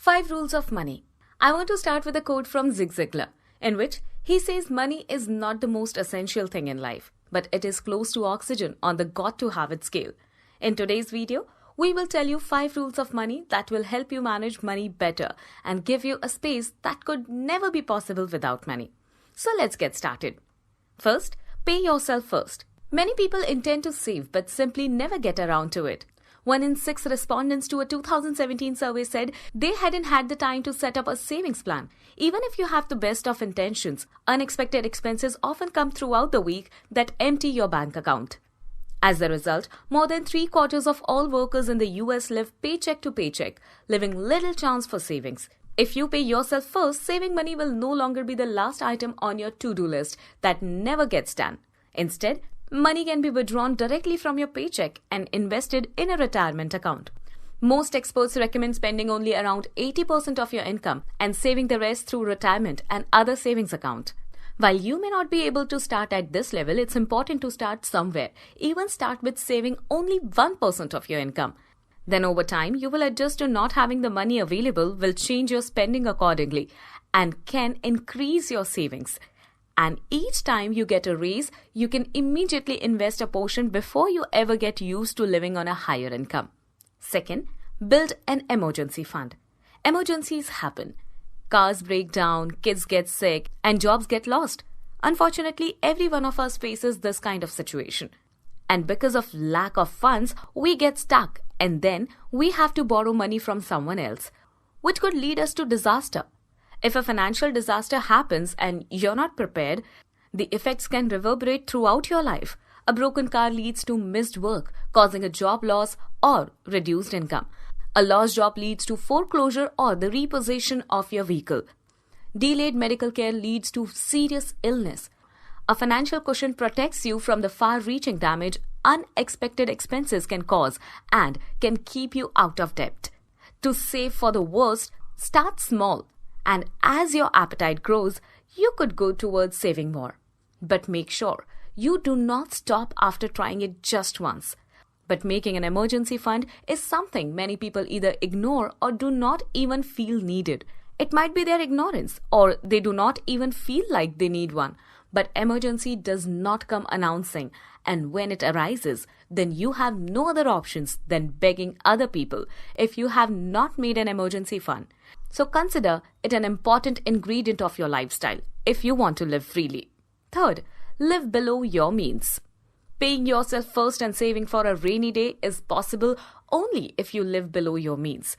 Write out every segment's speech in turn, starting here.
5 Rules of Money. I want to start with a quote from Zig Ziglar, in which he says money is not the most essential thing in life, but it is close to oxygen on the got to have it scale. In today's video, we will tell you 5 rules of money that will help you manage money better and give you a space that could never be possible without money. So let's get started. First, pay yourself first. Many people intend to save but simply never get around to it. 1 in 6 respondents to a 2017 survey said they hadn't had the time to set up a savings plan. Even if you have the best of intentions, unexpected expenses often come throughout the week that empty your bank account. As a result, more than 3/4 of all workers in the US live paycheck to paycheck, leaving little chance for savings. If you pay yourself first, saving money will no longer be the last item on your to-do list that never gets done. Instead, money can be withdrawn directly from your paycheck and invested in a retirement account. Most experts recommend spending only around 80% of your income and saving the rest through retirement and other savings account. While you may not be able to start at this level, it's important to start somewhere. Even start with saving only 1% of your income. Then over time, you will adjust to not having the money available, will change your spending accordingly, and can increase your savings. And each time you get a raise, you can immediately invest a portion before you ever get used to living on a higher income. Second, build an emergency fund. Emergencies happen. Cars break down, kids get sick, and jobs get lost. Unfortunately, every one of us faces this kind of situation. And because of lack of funds, we get stuck, and then we have to borrow money from someone else, which could lead us to disaster. If a financial disaster happens and you're not prepared, the effects can reverberate throughout your life. A broken car leads to missed work, causing a job loss or reduced income. A lost job leads to foreclosure or the repossession of your vehicle. Delayed medical care leads to serious illness. A financial cushion protects you from the far-reaching damage unexpected expenses can cause and can keep you out of debt. To save for the worst, start small. And as your appetite grows, you could go towards saving more. But make sure you do not stop after trying it just once. But making an emergency fund is something many people either ignore or do not even feel needed. It might be their ignorance, or they do not even feel like they need one. But emergency does not come announcing, and when it arises, then you have no other options than begging other people if you have not made an emergency fund. So consider it an important ingredient of your lifestyle if you want to live freely. Third, live below your means. Paying yourself first and saving for a rainy day is possible only if you live below your means.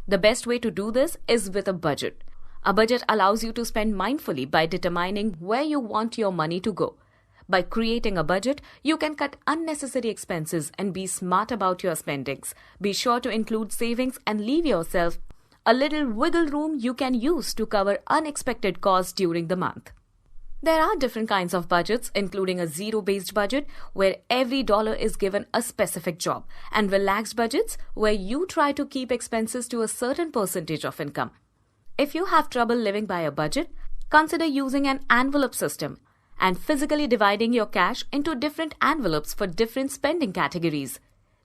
The best way to do this is with a budget. A budget allows you to spend mindfully by determining where you want your money to go. By creating a budget, you can cut unnecessary expenses and be smart about your spendings. Be sure to include savings and leave yourself a little wiggle room you can use to cover unexpected costs during the month. There are different kinds of budgets, including a zero-based budget, where every dollar is given a specific job, and relaxed budgets, where you try to keep expenses to a certain percentage of income. If you have trouble living by a budget, consider using an envelope system and physically dividing your cash into different envelopes for different spending categories.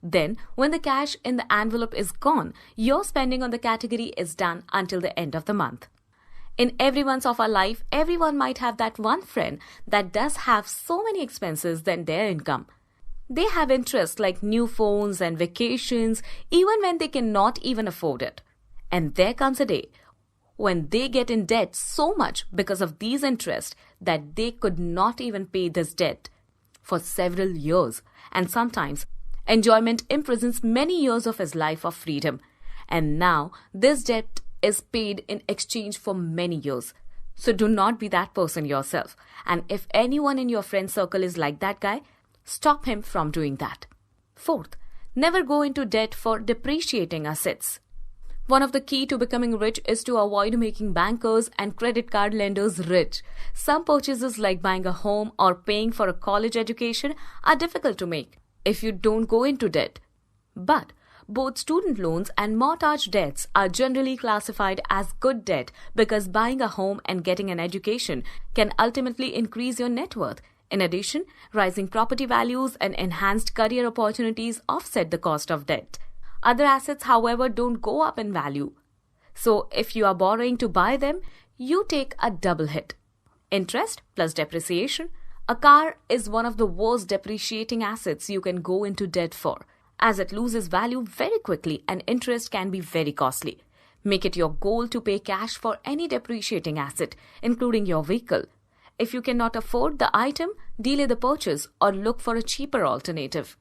Then, when the cash in the envelope is gone, your spending on the category is done until the end of the month. In every month of our life, everyone might have that one friend that does have so many expenses than their income. They have interests like new phones and vacations, even when they cannot even afford it. And there comes a day when they get in debt so much because of these interests that they could not even pay this debt for several years. And sometimes, enjoyment imprisons many years of his life of freedom. And now, this debt is paid in exchange for many years. So do not be that person yourself. And if anyone in your friend circle is like that guy, stop him from doing that. Fourth, never go into debt for depreciating assets. One of the key to becoming rich is to avoid making bankers and credit card lenders rich. Some purchases like buying a home or paying for a college education are difficult to make if you don't go into debt. But both student loans and mortgage debts are generally classified as good debt because buying a home and getting an education can ultimately increase your net worth. In addition, rising property values and enhanced career opportunities offset the cost of debt. Other assets, however, don't go up in value. So if you are borrowing to buy them, you take a double hit. Interest plus depreciation. A car is one of the worst depreciating assets you can go into debt for, as it loses value very quickly and interest can be very costly. Make it your goal to pay cash for any depreciating asset, including your vehicle. If you cannot afford the item, delay the purchase or look for a cheaper alternative.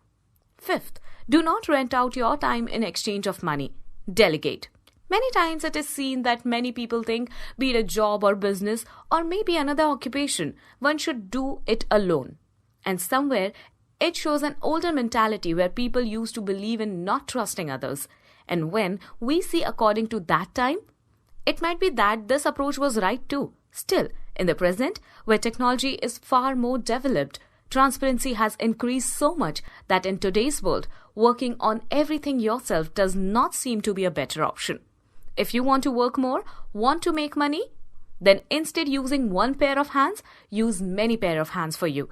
Fifth, do not rent out your time in exchange of money. Delegate. Many times it is seen that many people think, be it a job or business or maybe another occupation, one should do it alone. And somewhere, it shows an older mentality where people used to believe in not trusting others. And when we see according to that time, it might be that this approach was right too. Still, in the present, where technology is far more developed, transparency has increased so much that in today's world, working on everything yourself does not seem to be a better option. If you want to work more, want to make money, then instead using one pair of hands, use many pair of hands for you.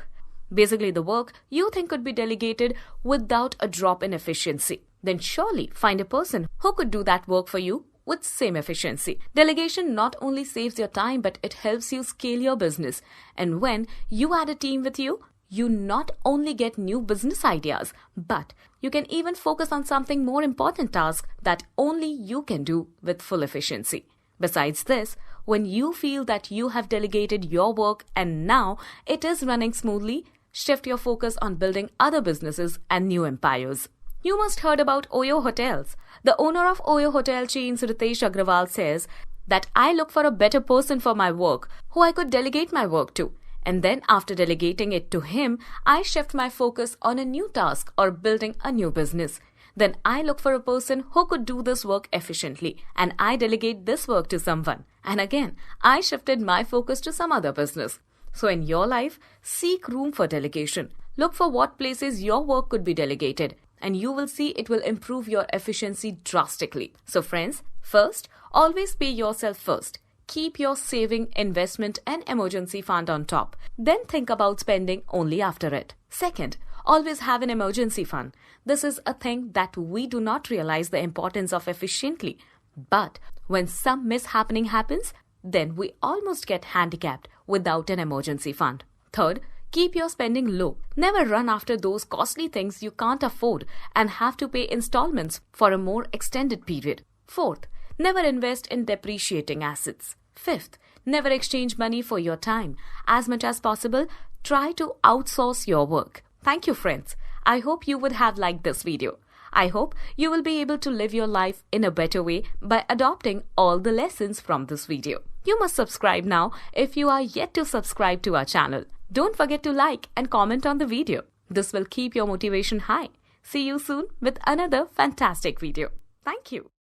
Basically the work you think could be delegated without a drop in efficiency. Then surely find a person who could do that work for you with same efficiency. Delegation not only saves your time, but it helps you scale your business. And when you add a team with you, you not only get new business ideas, but you can even focus on something more important task that only you can do with full efficiency. Besides this, when you feel that you have delegated your work and now it is running smoothly, shift your focus on building other businesses and new empires. You must heard about Oyo Hotels. The owner of Oyo Hotel chains, Ritesh Agrawal, says that I look for a better person for my work who I could delegate my work to. And then after delegating it to him, I shift my focus on a new task or building a new business. Then I look for a person who could do this work efficiently and I delegate this work to someone. And again, I shifted my focus to some other business. So in your life, seek room for delegation. Look for what places your work could be delegated and you will see it will improve your efficiency drastically. So friends, first, always pay yourself first. Keep your saving, investment and emergency fund on top. Then think about spending only after it. Second, always have an emergency fund. This is a thing that we do not realize the importance of efficiently. But when some mishappening happens, then we almost get handicapped without an emergency fund. Third, keep your spending low. Never run after those costly things you can't afford and have to pay installments for a more extended period. Fourth, never invest in depreciating assets. Fifth, never exchange money for your time. As much as possible, try to outsource your work. Thank you, friends. I hope you would have liked this video. I hope you will be able to live your life in a better way by adopting all the lessons from this video. You must subscribe now if you are yet to subscribe to our channel. Don't forget to like and comment on the video. This will keep your motivation high. See you soon with another fantastic video. Thank you.